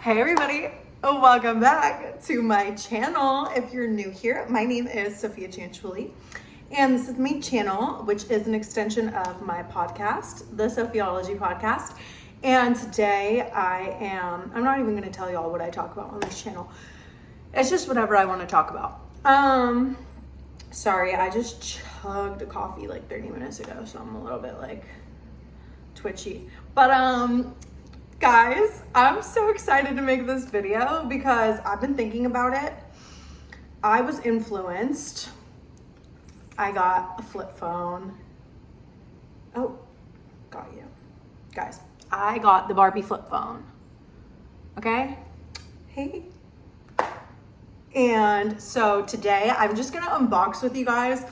Hey everybody, welcome back to my channel. If you're new here, my name is Sophia Chanchuli, and this is my channel, which is an extension of my podcast, the Sophiology Podcast. And today I'm not even gonna tell y'all what I talk about on this channel. It's just whatever I wanna talk about. Sorry, I just chugged a coffee like 30 minutes ago, so I'm a little bit like twitchy. But guys, I'm so excited to make this video because I've been thinking about it. I was influenced. I got a flip phone. Oh, got you. Guys, I got the Barbie flip phone. Okay? Hey. And so today I'm just gonna unbox with you guys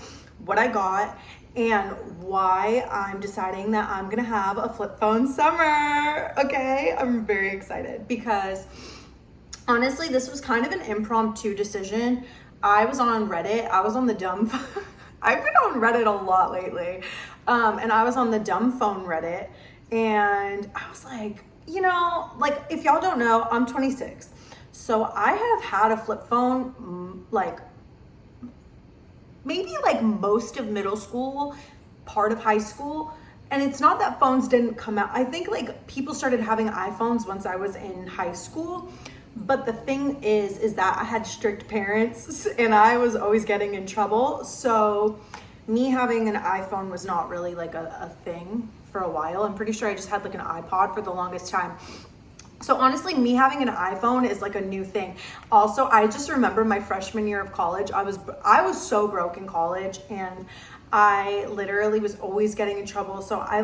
what I got and why I'm deciding that I'm gonna have a flip phone summer. Okay, I'm very excited because honestly, this was kind of an impromptu decision. I was on Reddit. I was on the dumb. I've been on Reddit a lot lately, and I was on the dumb phone Reddit, and I was like, like if y'all don't know, I'm 26, so I have had a flip phone like maybe like most of middle school, part of high school. And it's not that phones didn't come out. I think like people started having iPhones once I was in high school. But the thing is that I had strict parents and I was always getting in trouble. So me having an iPhone was not really like a thing for a while. I'm pretty sure I just had like an iPod for the longest time. So honestly, me having an iPhone is like a new thing. Also, I just remember my freshman year of college, I was so broke in college and I literally was always getting in trouble. So I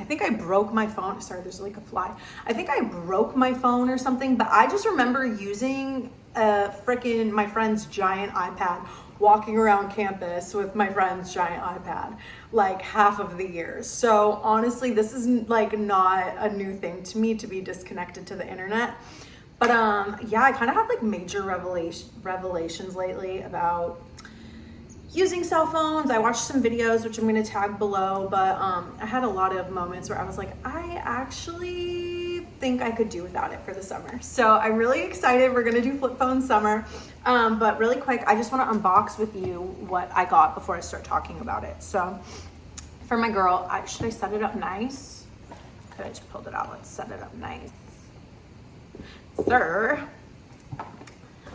think I broke my phone. Sorry, there's like a fly. I think I broke my phone or something, but I just remember using my friend's giant iPad, walking around campus with my friend's giant iPad like half of the year. So honestly, this is like not a new thing to me to be disconnected to the internet. But yeah, I kind of had like major revelations lately about using cell phones. I watched some videos, which I'm going to tag below, but I had a lot of moments where I was like, I actually think I could do without it for the summer. So I'm really excited. We're going to do flip phone summer. But really quick, I just want to unbox with you what I got before I start talking about it. So for my girl, should I set it up nice? Okay, I just pulled it out. Let's set it up nice. Sir,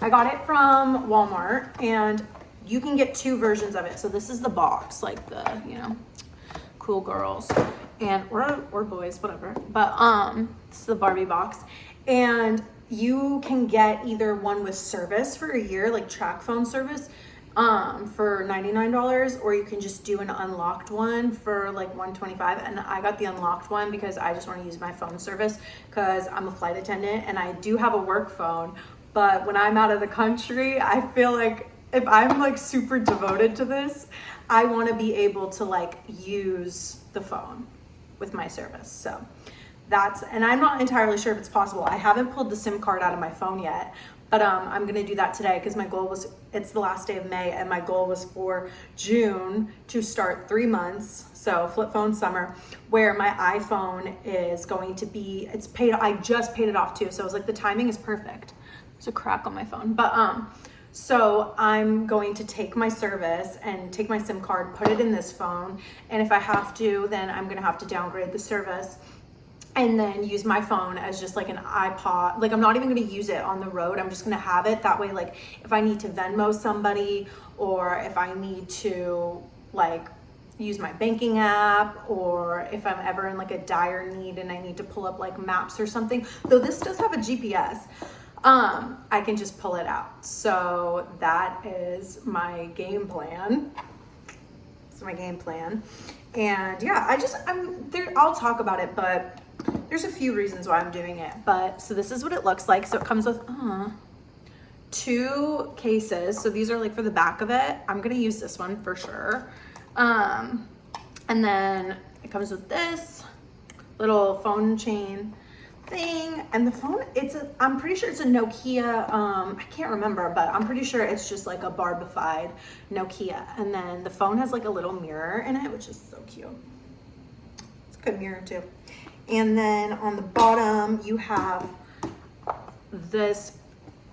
I got it from Walmart and you can get two versions of it. So this is the box, like the, cool girls and or boys, whatever. But this is the Barbie box. And you can get either one with service for a year, like track phone service, for $99, or you can just do an unlocked one for like $125. And I got the unlocked one because I just want to use my phone service because I'm a flight attendant and I do have a work phone. But when I'm out of the country, I feel like if I'm like super devoted to this, I want to be able to like use the phone with my service. So and I'm not entirely sure if it's possible. I haven't pulled the SIM card out of my phone yet, but I'm going to do that today because my goal it's the last day of May and my goal was for June to start 3 months. So flip phone summer, where my iPhone is going to be, it's paid. I just paid it off too. So I was like, the timing is perfect. There's a crack on my phone, but, so I'm going to take my service and take my SIM card, put it in this phone. And if I have to, then I'm going to have to downgrade the service and then use my phone as just like an iPod. Like I'm not even going to use it on the road. I'm just going to have it that way. Like if I need to Venmo somebody or if I need to like use my banking app, or if I'm ever in like a dire need and I need to pull up like maps or something, though this does have a GPS. I can just pull it out. So that is my game plan. It's my game plan. And yeah, I'm there. I'll talk about it, but there's a few reasons why I'm doing it. But so this is what it looks like. So it comes with, 2 cases. So these are like for the back of it. I'm going to use this one for sure. And then it comes with this little phone chain thing, and the phone, I'm pretty sure it's a Nokia, I can't remember, but I'm pretty sure it's just like a Barbified Nokia. And then the phone has like a little mirror in it, which is so cute. It's a good mirror too. And then on the bottom you have this,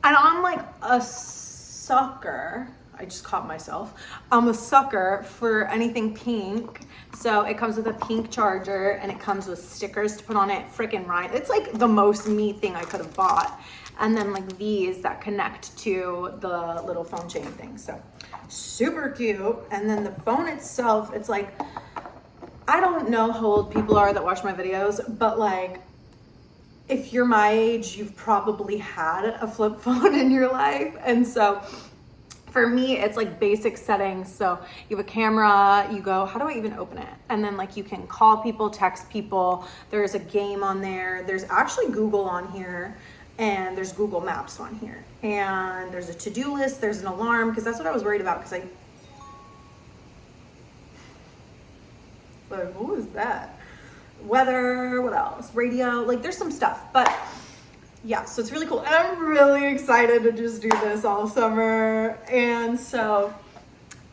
and I'm like a sucker. I just caught myself. I'm a sucker for anything pink. So it comes with a pink charger and it comes with stickers to put on it. Freaking right. It's like the most me thing I could have bought. And then like these that connect to the little phone chain thing. So super cute. And then the phone itself, it's like, I don't know how old people are that watch my videos, but like, if you're my age, you've probably had a flip phone in your life. And so for me, it's like basic settings. So you have a camera, you go, how do I even open it? And then like you can call people, text people. There's a game on there. There's actually Google on here, and there's Google Maps on here. And there's a to-do list, there's an alarm, because that's what I was worried about, because what was that? Weather, what else? Radio, like there's some stuff, but yeah, so it's really cool. And I'm really excited to just do this all summer. And so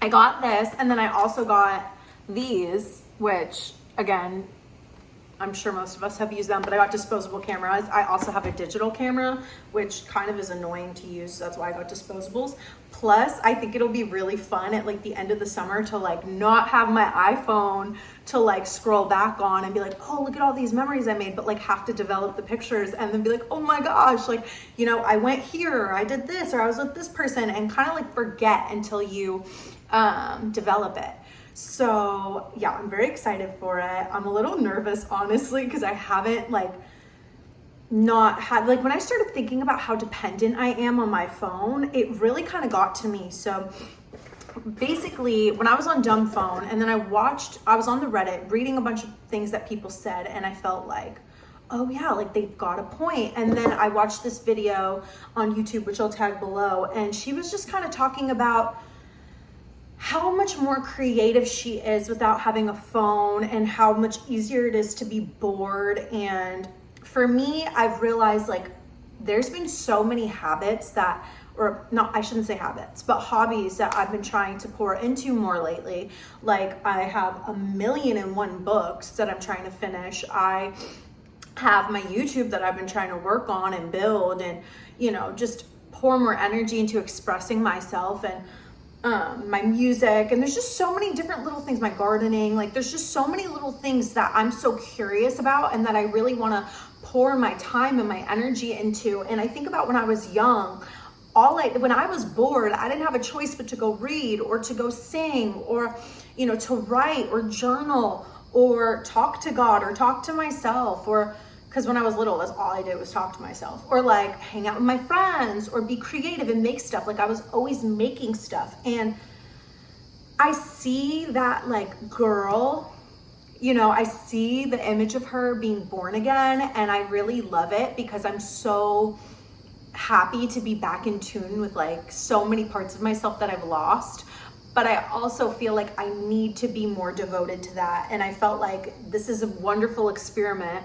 I got this, and then I also got these, which again, I'm sure most of us have used them, but I got disposable cameras. I also have a digital camera, which kind of is annoying to use. So that's why I got disposables. Plus, I think it'll be really fun at like the end of the summer to like not have my iPhone to like scroll back on and be like, oh, look at all these memories I made, but like have to develop the pictures and then be like, oh my gosh, like, you know, I went here, or I did this, or I was with this person, and kind of like forget until you develop it. So yeah, I'm very excited for it. I'm a little nervous, honestly, because I haven't like not had, like when I started thinking about how dependent I am on my phone, it really kind of got to me. So basically when I was on dumb phone, and then I was on the Reddit reading a bunch of things that people said, and I felt like, oh yeah, like they've got a point. And then I watched this video on YouTube, which I'll tag below, and she was just kind of talking about how much more creative she is without having a phone, and how much easier it is to be bored. And for me, I've realized like there's been so many habits that, or not, I shouldn't say habits, but hobbies that I've been trying to pour into more lately. Like I have 1,000,001 books that I'm trying to finish. I have my YouTube that I've been trying to work on and build, and, you know, just pour more energy into expressing myself, and my music. And there's just so many different little things, my gardening, like there's just so many little things that I'm so curious about and that I really want to pour my time and my energy into. And I think about when I was young, when I was bored, I didn't have a choice but to go read, or to go sing, or, you know, to write or journal, or talk to God, or talk to myself, or because when I was little, that's all I did was talk to myself, or like hang out with my friends, or be creative and make stuff. Like I was always making stuff. And I see that like girl, you know, I see the image of her being born again, and I really love it, because I'm so happy to be back in tune with like so many parts of myself that I've lost. But I also feel like I need to be more devoted to that. And I felt like this is a wonderful experiment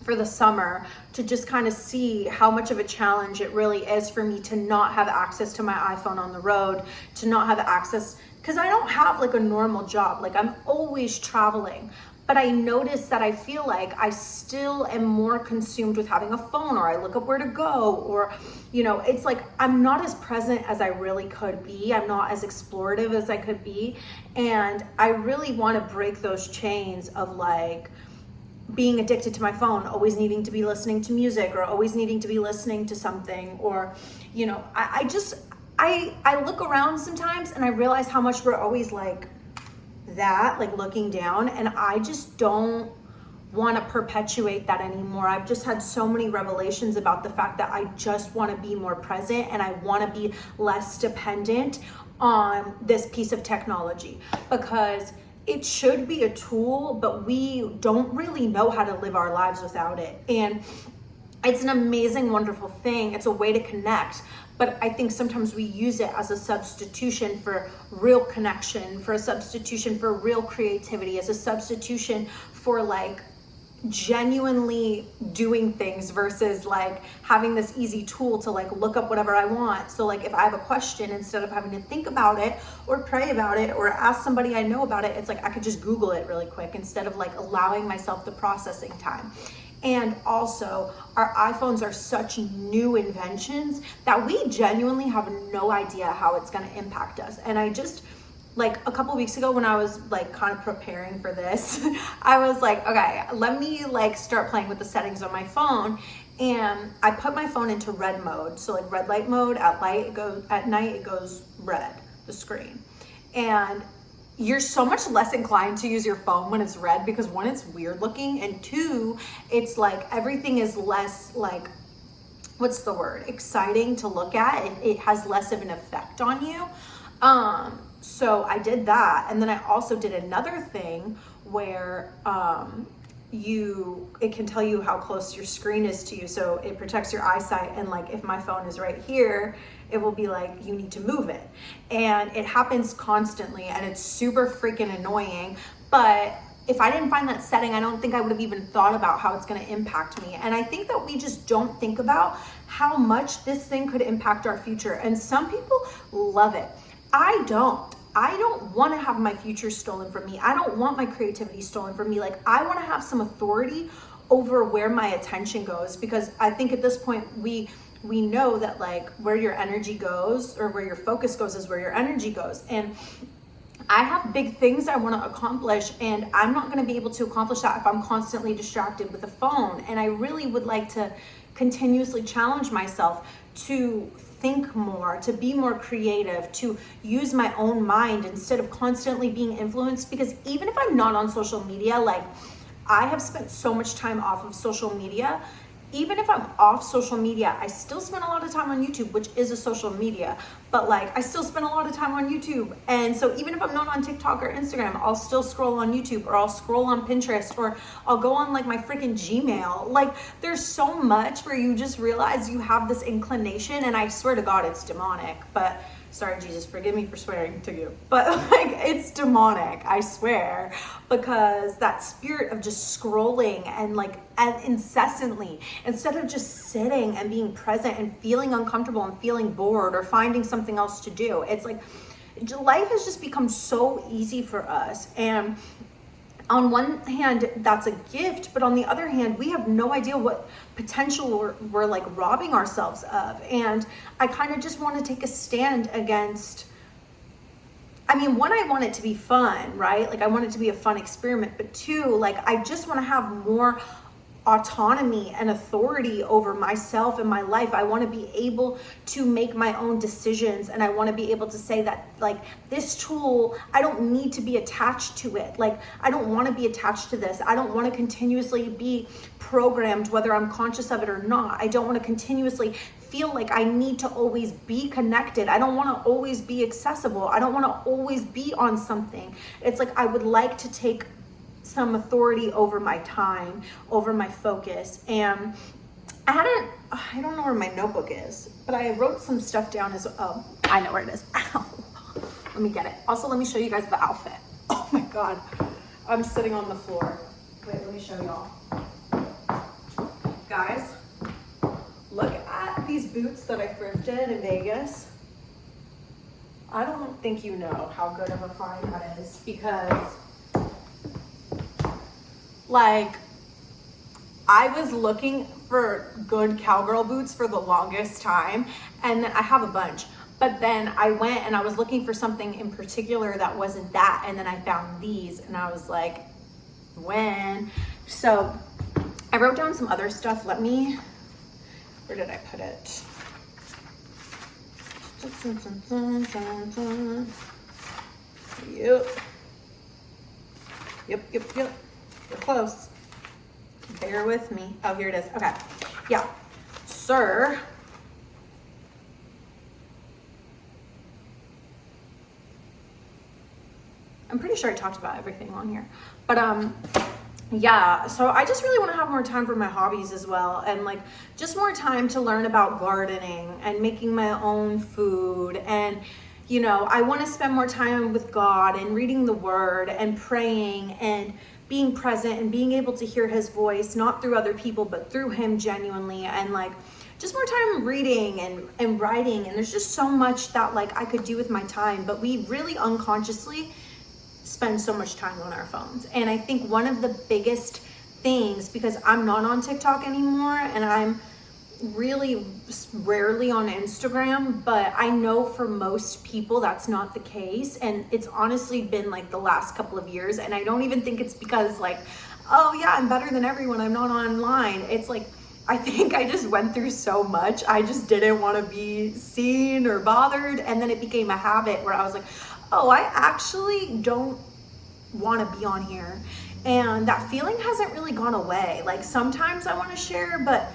for the summer to just kind of see how much of a challenge it really is for me to not have access to my iPhone on the road, to not have access, because I don't have like a normal job. Like I'm always traveling. But I notice that I feel like I still am more consumed with having a phone, or I look up where to go, or, you know, it's like I'm not as present as I really could be. I'm not as explorative as I could be. And I really want to break those chains of like being addicted to my phone, always needing to be listening to music, or always needing to be listening to something, or, you know, I look around sometimes and I realize how much we're always like that, like looking down, and I just don't want to perpetuate that anymore. I've just had so many revelations about the fact that I just want to be more present, and I want to be less dependent on this piece of technology, because it should be a tool, but we don't really know how to live our lives without it. And it's an amazing, wonderful thing. It's a way to connect. But I think sometimes we use it as a substitution for real connection, for a substitution for real creativity, as a substitution for like genuinely doing things, versus like having this easy tool to like look up whatever I want. So like if I have a question, instead of having to think about it or pray about it or ask somebody I know about it, it's like I could just Google it really quick, instead of like allowing myself the processing time. And also, our iPhones are such new inventions that we genuinely have no idea how it's going to impact us. And I just, like a couple weeks ago when I was like kind of preparing for this, I was like, okay, let me like start playing with the settings on my phone. And I put my phone into red mode. So like red light mode, at night it goes red, the screen. And you're so much less inclined to use your phone when it's red, because one, it's weird looking, and two, it's like everything is less like, what's the word, exciting to look at. It has less of an effect on you. So I did that. And then I also did another thing where it can tell you how close your screen is to you, so it protects your eyesight. And like if my phone is right here, it will be like, you need to move it. And it happens constantly, and it's super freaking annoying. But if I didn't find that setting, I don't think I would have even thought about how it's going to impact me. And I think that we just don't think about how much this thing could impact our future. And some people love it. I don't want to have my future stolen from me. I don't want my creativity stolen from me. Like, I want to have some authority over where my attention goes, because I think at this point we know that like where your energy goes, or where your focus goes, is where your energy goes. And I have big things I want to accomplish, and I'm not going to be able to accomplish that if I'm constantly distracted with a phone. And I really would like to continuously challenge myself to think more, to be more creative, to use my own mind instead of constantly being influenced. Because even if I'm not on social media, like I have spent so much time off of social media. Even if I'm off social media, I still spend a lot of time on YouTube, which is a social media, but like I still spend a lot of time on YouTube. And so even if I'm not on TikTok or Instagram, I'll still scroll on YouTube, or I'll scroll on Pinterest, or I'll go on like my freaking Gmail. Like there's so much where you just realize you have this inclination, and I swear to God, it's demonic. But sorry, Jesus, forgive me for swearing to you, but like it's demonic, I swear, because that spirit of just scrolling and incessantly, instead of just sitting and being present and feeling uncomfortable and feeling bored or finding something else to do. It's like life has just become so easy for us. And on one hand, that's a gift, but on the other hand, we have no idea what potential we're like robbing ourselves of. And I kind of just want to take a stand against, I mean, one, I want it to be fun, right? Like I want it to be a fun experiment, but two, like I just want to have more autonomy and authority over myself and my life. I want to be able to make my own decisions, and I want to be able to say that like this tool, I don't need to be attached to it. Like I don't want to be attached to this. I don't want to continuously be programmed, whether I'm conscious of it or not. I don't want to continuously feel like I need to always be connected. I don't want to always be accessible. I don't want to always be on something. It's like I would like to take some authority over my time, over my focus. And I don't know where my notebook is, but I wrote some stuff down I know where it is. Ow. Let me get it. Also, let me show you guys the outfit. Oh my God. I'm sitting on the floor. Wait, let me show y'all. Guys, look at these boots that I thrifted in Vegas. I don't think you know how good of a find that is, because like, I was looking for good cowgirl boots for the longest time, and then I have a bunch, but then I went and I was looking for something in particular that wasn't that, and then I found these, and I was like, when? So I wrote down some other stuff. Where did I put it? Yep. You're close. Bear with me. Oh, here it is. Okay. Yeah. Sir. I'm pretty sure I talked about everything on here. But yeah, so I just really want to have more time for my hobbies as well, and like just more time to learn about gardening and making my own food. And you know, I want to spend more time with God and reading the word and praying and being present and being able to hear his voice, not through other people, but through him genuinely. And like just more time reading and writing. And there's just so much that like I could do with my time, but we really unconsciously spend so much time on our phones. And I think one of the biggest things, because I'm not on TikTok anymore and I'm really rarely on Instagram, but I know for most people that's not the case. And it's honestly been like the last couple of years. And I don't even think it's because like, oh yeah, I'm better than everyone, I'm not online. It's like, I think I just went through so much. I just didn't want to be seen or bothered. And then it became a habit where I was like, oh, I actually don't want to be on here. And that feeling hasn't really gone away. Like sometimes I want to share, but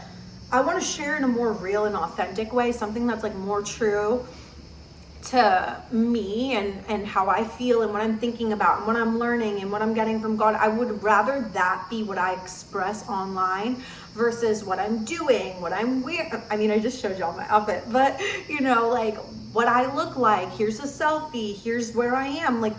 I want to share in a more real and authentic way, something that's like more true to me and how I feel and what I'm thinking about and what I'm learning and what I'm getting from God. I would rather that be what I express online versus what I'm doing, what I'm wearing. I mean, I just showed y'all my outfit, but you know, like what I look like. Here's a selfie. Here's where I am. Like,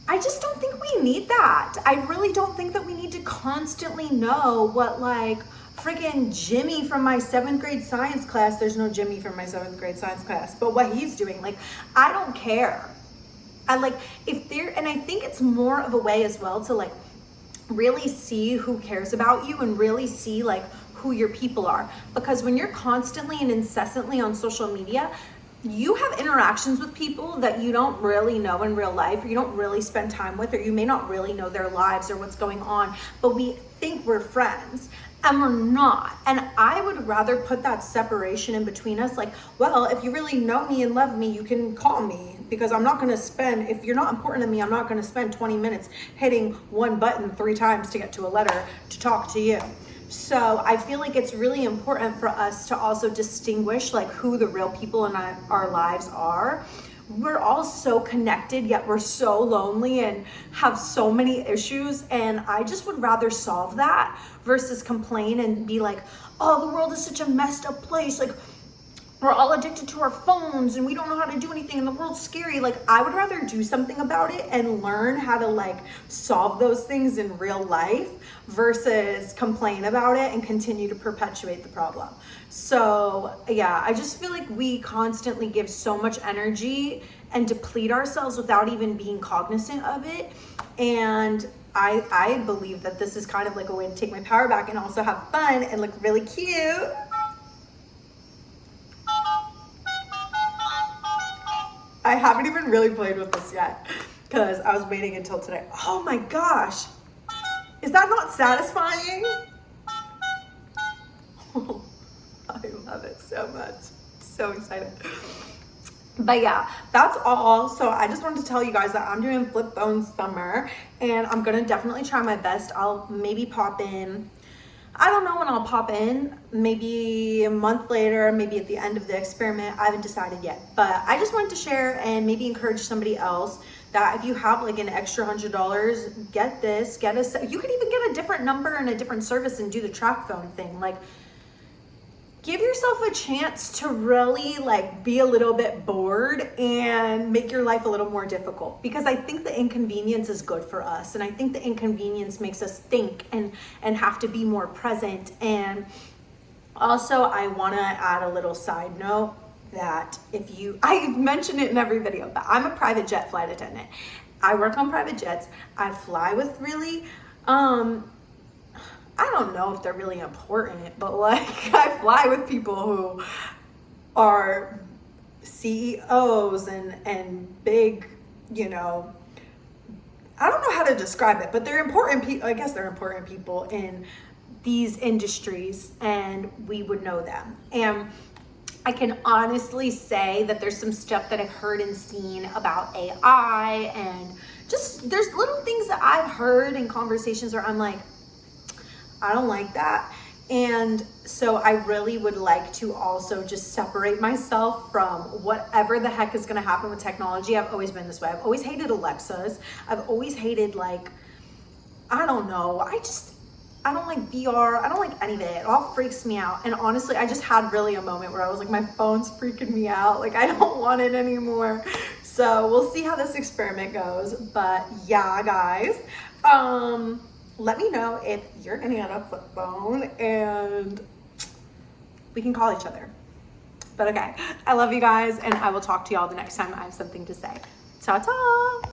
I just don't think we need that. I really don't think that we need to constantly know what like freaking Jimmy from my 7th grade science class, there's no Jimmy from my 7th grade science class, but what he's doing. Like, I don't care. I like, if there, and I think it's more of a way as well to like really see who cares about you and really see like who your people are. Because when you're constantly and incessantly on social media, you have interactions with people that you don't really know in real life, or you don't really spend time with, or you may not really know their lives or what's going on, but we think we're friends. And we're not. And I would rather put that separation in between us. Like, well, if you really know me and love me, you can call me, because I'm not going to spend, if you're not important to me, I'm not going to spend 20 minutes hitting one button 3 times to get to a letter to talk to you. So I feel like it's really important for us to also distinguish like who the real people in our lives are. We're all so connected, yet we're so lonely and have so many issues. And I just would rather solve that versus complain and be like, oh, the world is such a messed up place. Like, we're all addicted to our phones and we don't know how to do anything and the world's scary. Like, I would rather do something about it and learn how to like solve those things in real life versus complain about it and continue to perpetuate the problem. So yeah, I just feel like we constantly give so much energy and deplete ourselves without even being cognizant of it. And I believe that this is kind of like a way to take my power back and also have fun and look really cute. I haven't even really played with this yet because I was waiting until today. Oh my gosh. Is that not satisfying? Oh, I love it so much. So excited. But yeah, that's all. So I just wanted to tell you guys that I'm doing flip phone summer and I'm going to definitely try my best. I'll maybe pop in. I don't know when I'll pop in, maybe a month later, maybe at the end of the experiment. I haven't decided yet, but I just wanted to share and maybe encourage somebody else that if you have like an extra $100, get this, you could even get a different number and a different service and do the track phone thing. Like, give yourself a chance to really like be a little bit bored and make your life a little more difficult, because I think the inconvenience is good for us. And I think the inconvenience makes us think and have to be more present. And also I want to add a little side note that I mention it in every video, but I'm a private jet flight attendant. I work on private jets. I fly with really, I don't know if they're really important, but like I fly with people who are CEOs and big, you know, I don't know how to describe it, but they're important people. I guess they're important people in these industries, and we would know them. And I can honestly say that there's some stuff that I've heard and seen about AI, and just there's little things that I've heard in conversations where I'm like, I don't like that. And so I really would like to also just separate myself from whatever the heck is going to happen with technology. I've always been this way. I've always hated Alexas. I've always hated, like, I don't know. I don't like VR. I don't like any of it. It all freaks me out. And honestly, I just had really a moment where I was like, my phone's freaking me out. Like, I don't want it anymore. So we'll see how this experiment goes. But yeah, guys, let me know if you're gonna get a flip phone and we can call each other. But okay, I love you guys, and I will talk to y'all the next time I have something to say. Ta-ta!